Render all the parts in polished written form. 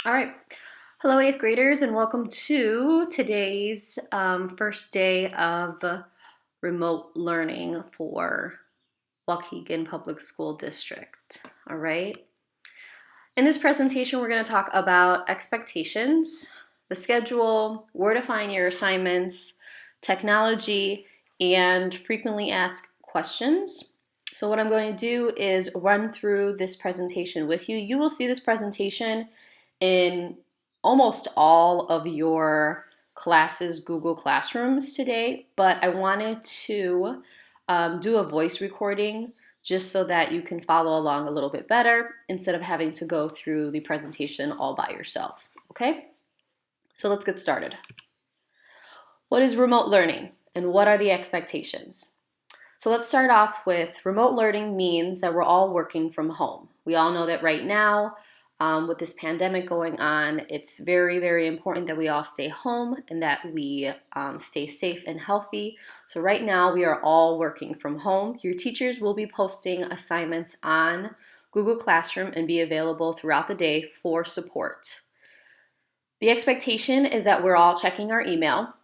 All right. Hello, 8th graders, and welcome to today's first day of remote learning for Waukegan Public School District. All right. In this presentation, we're going to talk about expectations, the schedule, where to find your assignments, technology, and frequently asked questions. So what I'm going to do is run through this presentation with you. You will see this presentation in almost all of your classes Google Classrooms today, but I wanted to do a voice recording just so that you can follow along a little bit better instead of having to go through the presentation all by yourself, okay? So let's get started. What is remote learning and what are the expectations? So let's start off with remote learning means that we're all working from home. We all know that right now, with this pandemic going on, it's very, very important that we all stay home and that we stay safe and healthy. So right now, we are all working from home. Your teachers will be posting assignments on Google Classroom and be available throughout the day for support. The expectation is that we're all checking our email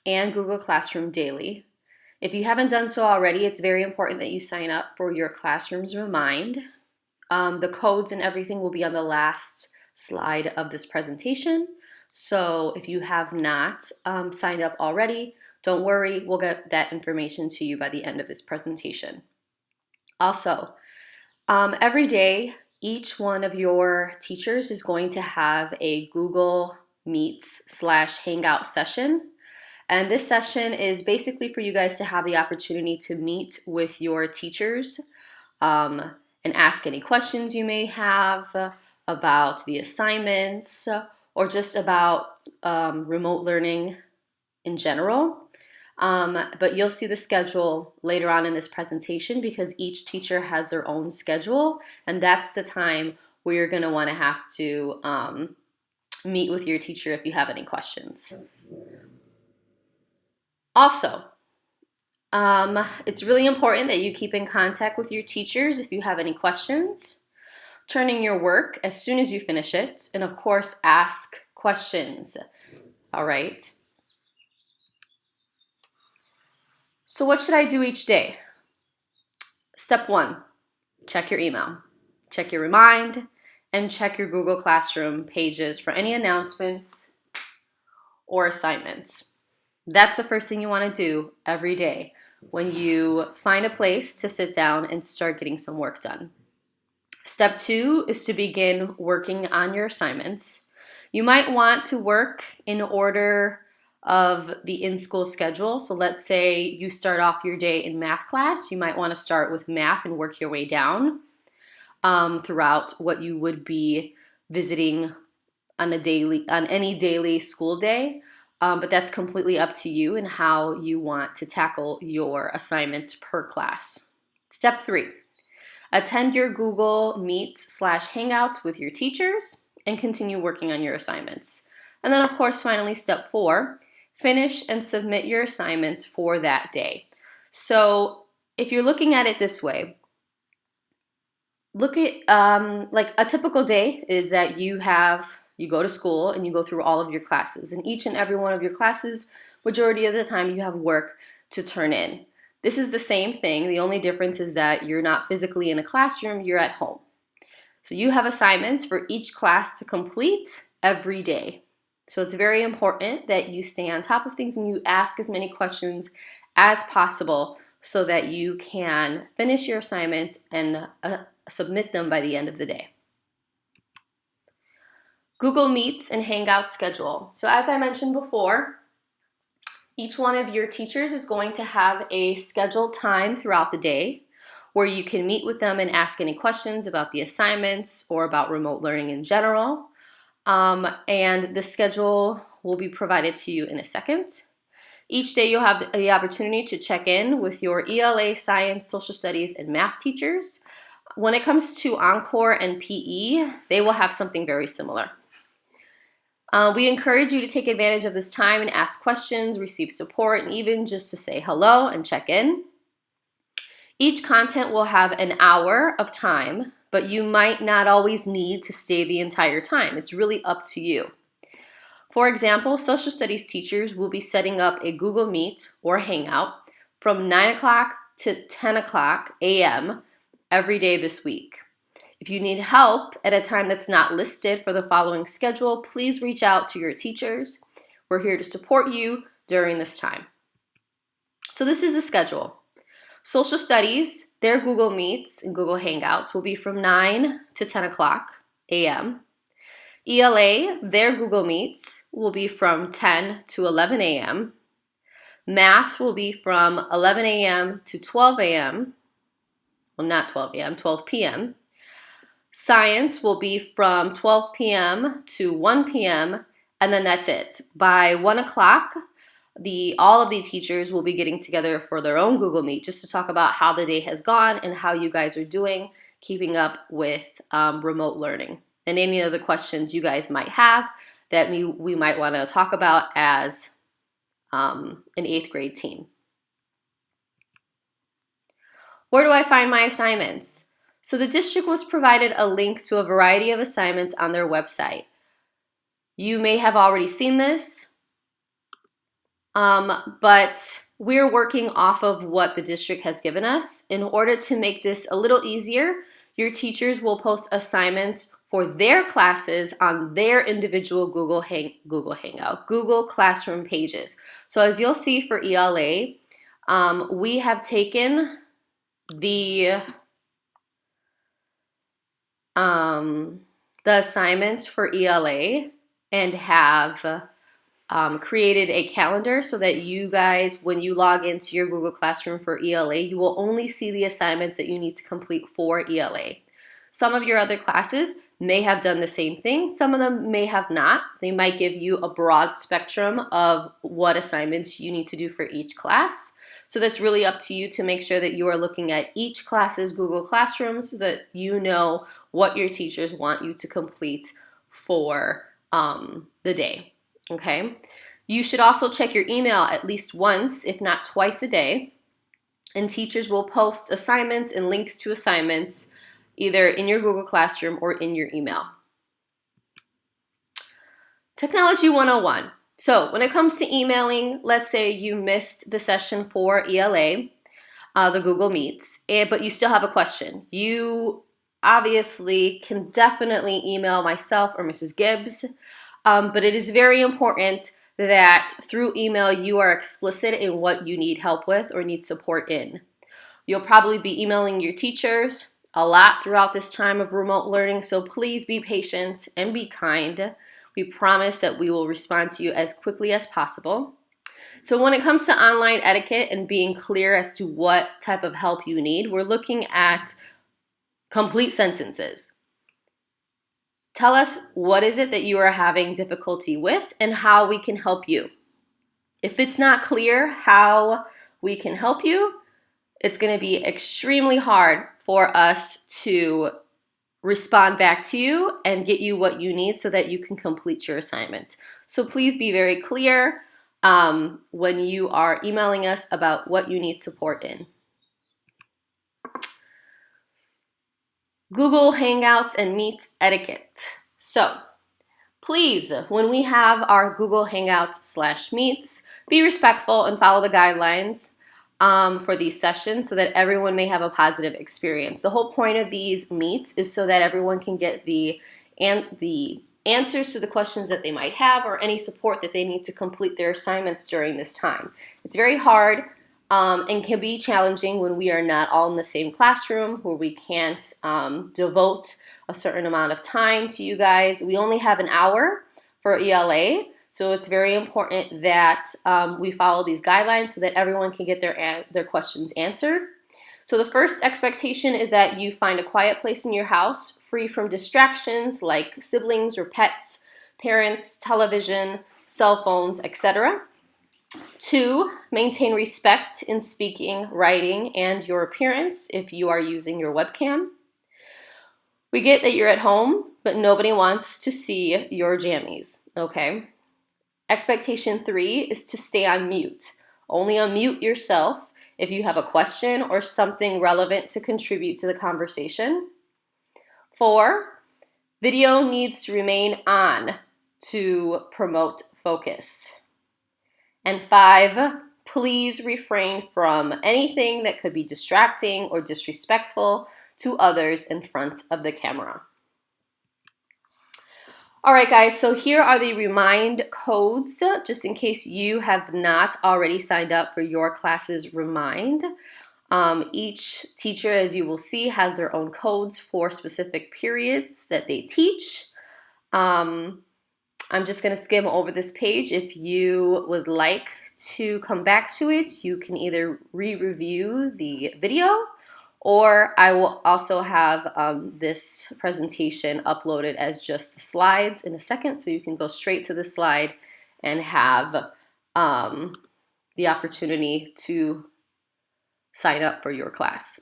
and Google Classroom daily. If you haven't done so already, it's very important that you sign up for your Classrooms Remind. The codes and everything will be on the last slide of this presentation. So if you have not signed up already, don't worry, we'll get that information to you by the end of this presentation. Also, every day, each one of your teachers is going to have a Google Meets/Hangout session. And this session is basically for you guys to have the opportunity to meet with your teachers and ask any questions you may have about the assignments or just about remote learning in general. But you'll see the schedule later on in this presentation because each teacher has their own schedule, and that's the time where you're going to want to have to meet with your teacher if you have any questions. Also, it's really important that you keep in contact with your teachers if you have any questions. Turn in your work as soon as you finish it, and of course, ask questions. All right. So what should I do each day? Step 1, check your email. Check your Remind, and check your Google Classroom pages for any announcements or assignments. That's the first thing you want to do every day when you find a place to sit down and start getting some work done. Step 2 is to begin working on your assignments. You might want to work in order of the in-school schedule. So let's say you start off your day in math class. You might want to start with math and work your way down throughout what you would be visiting on any daily school day. But that's completely up to you and how you want to tackle your assignments per class. Step 3, attend your Google Meets/Hangouts with your teachers and continue working on your assignments. And then, of course, finally, step 4, finish and submit your assignments for that day. So if you're looking at it this way, look at like a typical day is that you go to school and you go through all of your classes. And each and every one of your classes, majority of the time, you have work to turn in. This is the same thing. The only difference is that you're not physically in a classroom, you're at home. So you have assignments for each class to complete every day. So it's very important that you stay on top of things and you ask as many questions as possible so that you can finish your assignments and submit them by the end of the day. Google Meets and Hangout schedule. So as I mentioned before, each one of your teachers is going to have a scheduled time throughout the day where you can meet with them and ask any questions about the assignments or about remote learning in general. And the schedule will be provided to you in a second. Each day you'll have the opportunity to check in with your ELA, science, social studies, and math teachers. When it comes to Encore and PE, they will have something very similar. We encourage you to take advantage of this time and ask questions, receive support, and even just to say hello and check in. Each content will have an hour of time but you might not always need to stay the entire time. It's really up to you. For example, social studies teachers will be setting up a Google Meet or Hangout from 9 o'clock to 10 o'clock a.m. every day this week. If you need help at a time that's not listed for the following schedule, please reach out to your teachers. We're here to support you during this time. So this is the schedule. Social studies, their Google Meets and Google Hangouts will be from 9 to 10 o'clock a.m. ELA, their Google Meets will be from 10 to 11 a.m. Math will be from 11 a.m. to 12 a.m. Well, not 12 a.m., 12 p.m. Science will be from 12 p.m. to 1 p.m. and then that's it. By 1 o'clock, all of the teachers will be getting together for their own Google Meet just to talk about how the day has gone and how you guys are doing, keeping up with remote learning. And any other questions you guys might have that we might want to talk about as an 8th grade team. Where do I find my assignments? So the district was provided a link to a variety of assignments on their website. You may have already seen this, but we're working off of what the district has given us. In order to make this a little easier, your teachers will post assignments for their classes on their individual Google Classroom pages. So as you'll see for ELA, we have taken the assignments for ELA and have created a calendar so that you guys, when you log into your Google Classroom for ELA, you will only see the assignments that you need to complete for ELA. Some of your other classes may have done the same thing. Some of them may have not. They might give you a broad spectrum of what assignments you need to do for each class. So that's really up to you to make sure that you are looking at each class's Google Classroom so that you know what your teachers want you to complete for the day. Okay. You should also check your email at least once, if not twice a day. And teachers will post assignments and links to assignments either in your Google Classroom or in your email. Technology 101. So when it comes to emailing, let's say you missed the session for ELA, the Google Meets, but you still have a question. You obviously can definitely email myself or Mrs. Gibbs, but it is very important that through email you are explicit in what you need help with or need support in. You'll probably be emailing your teachers a lot throughout this time of remote learning, so please be patient and be kind. We promise that we will respond to you as quickly as possible. So when it comes to online etiquette and being clear as to what type of help you need, we're looking at complete sentences. Tell us what is it that you are having difficulty with and how we can help you. If it's not clear how we can help you, it's going to be extremely hard for us to respond back to you and get you what you need so that you can complete your assignments. So please be very clear when you are emailing us about what you need support in. Google Hangouts and Meet etiquette. So please, when we have our Google Hangouts / Meets, be respectful and follow the guidelines for these sessions so that everyone may have a positive experience. The whole point of these meets is so that everyone can get the answers to the questions that they might have or any support that they need to complete their assignments during this time. It's very hard and can be challenging when we are not all in the same classroom, where we can't devote a certain amount of time to you guys. We only have an hour for ELA, so it's very important that we follow these guidelines so that everyone can get their questions answered. So the first expectation is that you find a quiet place in your house, free from distractions like siblings or pets, parents, television, cell phones, etc. 2, maintain respect in speaking, writing, and your appearance if you are using your webcam. We get that you're at home, but nobody wants to see your jammies, okay? Expectation 3 is to stay on mute. Only unmute yourself if you have a question or something relevant to contribute to the conversation. 4, video needs to remain on to promote focus. And 5, please refrain from anything that could be distracting or disrespectful to others in front of the camera. All right, guys, so here are the remind codes, just in case you have not already signed up for your class's remind. Each teacher, as you will see, has their own codes for specific periods that they teach. I'm just going to skim over this page. If you would like to come back to it, you can either re-review the video, or I will also have this presentation uploaded as just the slides in a second, so you can go straight to the slide and have the opportunity to sign up for your class.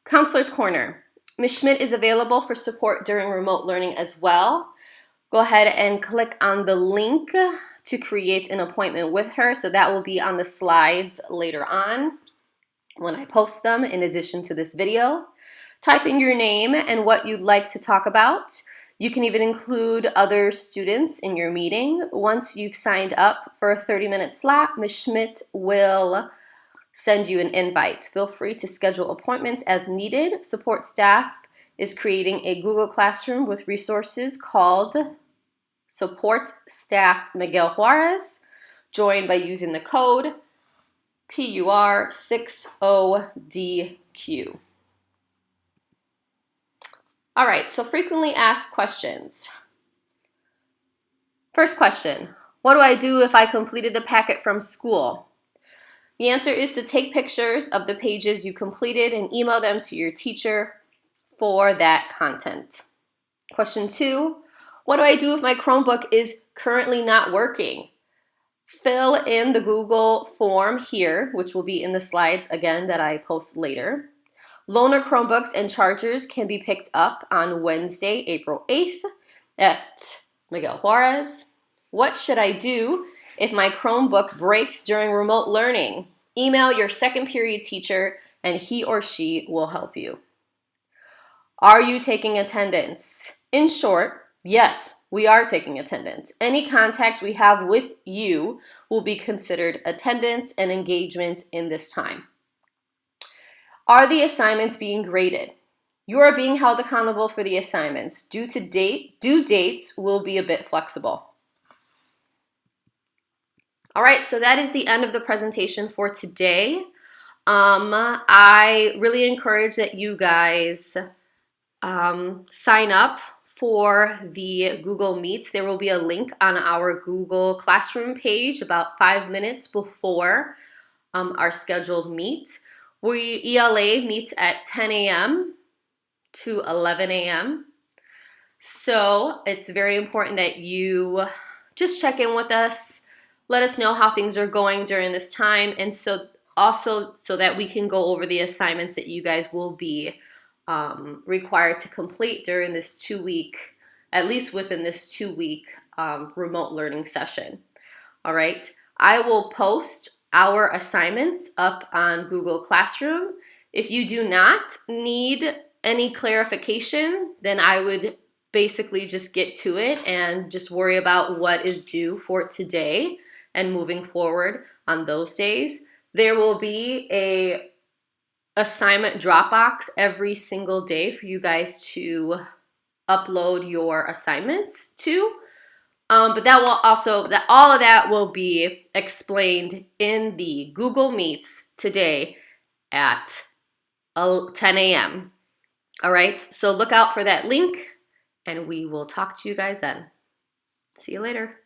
Counselor's Corner. Ms. Schmidt is available for support during remote learning as well. Go ahead and click on the link to create an appointment with her. So that will be on the slides later on when I post them in addition to this video. Type in your name and what you'd like to talk about. You can even include other students in your meeting. Once you've signed up for a 30-minute slot, Ms. Schmidt will send you an invite. Feel free to schedule appointments as needed. Support staff is creating a Google Classroom with resources called Support Staff Miguel Juarez. Join by using the code PUR60DQ. All right, so frequently asked questions. First question, what do I do if I completed the packet from school? The answer is to take pictures of the pages you completed and email them to your teacher for that content. Question 2, what do I do if my Chromebook is currently not working? Fill in the Google form here, which will be in the slides again that I post later. Loaner Chromebooks and chargers can be picked up on Wednesday, April 8th at Miguel Juarez. What should I do if my Chromebook breaks during remote learning? Email your second period teacher and he or she will help you. Are you taking attendance? In short, yes, we are taking attendance. Any contact we have with you will be considered attendance and engagement in this time. Are the assignments being graded? You are being held accountable for the assignments. Due dates will be a bit flexible. All right, so that is the end of the presentation for today. I really encourage that you guys sign up for the Google Meets. There will be a link on our Google Classroom page about 5 minutes before our scheduled meet. ELA meets at 10 a.m. to 11 a.m. So it's very important that you just check in with us. Let us know how things are going during this time, and so that we can go over the assignments that you guys will be required to complete during this 2-week, at least within this 2-week remote learning session. All right, I will post our assignments up on Google Classroom. If you do not need any clarification, then I would basically just get to it and just worry about what is due for today and moving forward on those days. There will be a assignment Dropbox every single day for you guys to upload your assignments to. But that will also, all of that will be explained in the Google Meets today at 10 a.m. All right, so look out for that link and we will talk to you guys then. See you later.